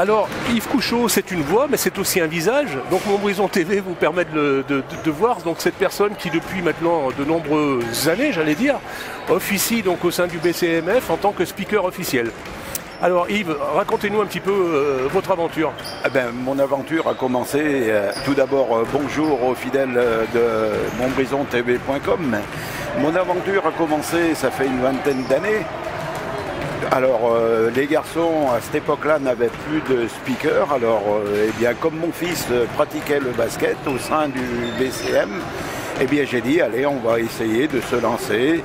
Alors, Yves Couchot, c'est une voix, mais c'est aussi un visage. Donc, Montbrison TV vous permet de voir donc, cette personne qui, depuis maintenant de nombreuses années, j'allais dire, officie donc, au sein du BCMF en tant que speaker officiel. Alors, Yves, racontez-nous un petit peu votre aventure. Mon aventure a commencé, tout d'abord, bonjour aux fidèles de montbrisontv.com. Mon aventure a commencé, ça fait une vingtaine d'années. Alors, les garçons, à cette époque-là, n'avaient plus de speaker. Alors, eh bien, comme mon fils pratiquait le basket au sein du BCM, eh bien, j'ai dit, allez, on va essayer de se lancer.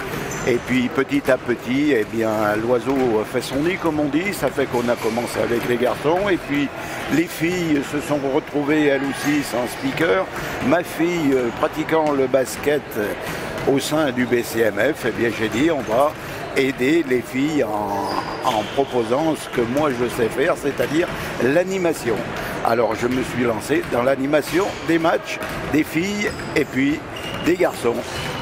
Et puis, petit à petit, eh bien, l'oiseau fait son nid, comme on dit. Ça fait qu'on a commencé avec les garçons. Et puis, les filles se sont retrouvées, elles aussi, sans speaker. Ma fille, pratiquant le basket au sein du BCMF, eh bien, j'ai dit, on va aider les filles en proposant ce que moi je sais faire, c'est-à-dire l'animation. Alors je me suis lancé dans l'animation des matchs, des filles et puis des garçons.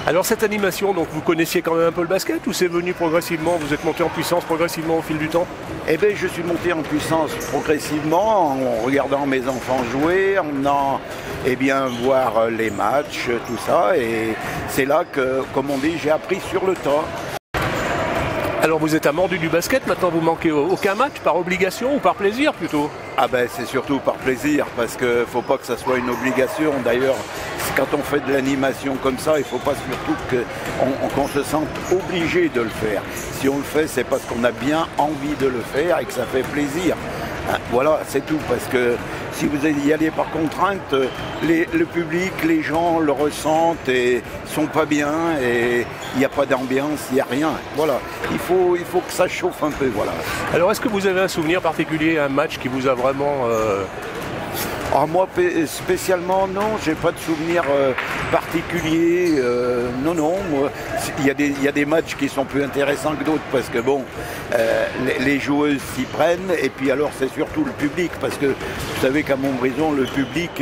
Alors cette animation, donc vous connaissiez quand même un peu le basket ou c'est venu progressivement, vous êtes monté en puissance progressivement au fil du temps? Eh bien je suis monté en puissance progressivement en regardant mes enfants jouer, en venant voir les matchs, tout ça, et c'est là que, comme on dit, j'ai appris sur le tas. Alors vous êtes un mordu du basket, maintenant vous manquez aucun match, par obligation ou par plaisir plutôt? C'est surtout par plaisir, parce qu'il ne faut pas que ça soit une obligation. D'ailleurs, quand on fait de l'animation comme ça, il ne faut pas surtout qu'on se sente obligé de le faire. Si on le fait, c'est parce qu'on a bien envie de le faire et que ça fait plaisir. Voilà, c'est tout, parce que si vous y allez par contrainte, le public, les gens le ressentent et sont pas bien et il n'y a pas d'ambiance, il n'y a rien. Voilà, il faut que ça chauffe un peu, voilà. Alors est-ce que vous avez un souvenir particulier, un match qui vous a vraiment... Moi, spécialement, non, j'ai pas de souvenir particulier. Non, moi, il y a des matchs qui sont plus intéressants que d'autres parce que bon, les joueuses s'y prennent et puis alors c'est surtout le public parce que vous savez qu'à Montbrison, le public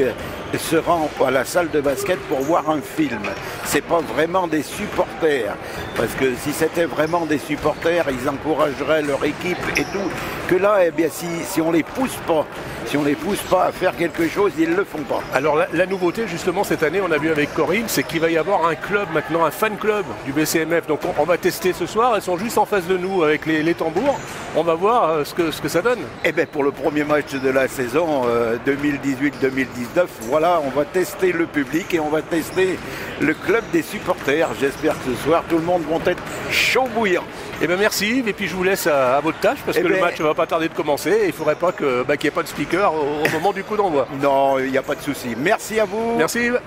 se rend à la salle de basket pour voir un film. C'est pas vraiment des supporters parce que si c'était vraiment des supporters, ils encourageraient leur équipe et tout. Que là, eh bien, si on les pousse pas à faire quelque chose, ils ne le font pas. Alors la nouveauté justement cette année, on a vu avec Corinne, c'est qu'il va y avoir un club maintenant, un fan club du BCMF. Donc on va tester ce soir, elles sont juste en face de nous avec les tambours. On va voir ce que ça donne. Eh bien pour le premier match de la saison 2018-2019, voilà, on va tester le public et on va tester le club des supporters. J'espère que ce soir tout le monde va être chaud bouillant. Eh bien merci Yves, et puis je vous laisse à votre tâche parce que le match ne va pas tarder de commencer et il ne faudrait pas qu'il n'y ait pas de speaker au moment du coup d'envoi. Non, il n'y a pas de souci. Merci à vous. Merci Yves.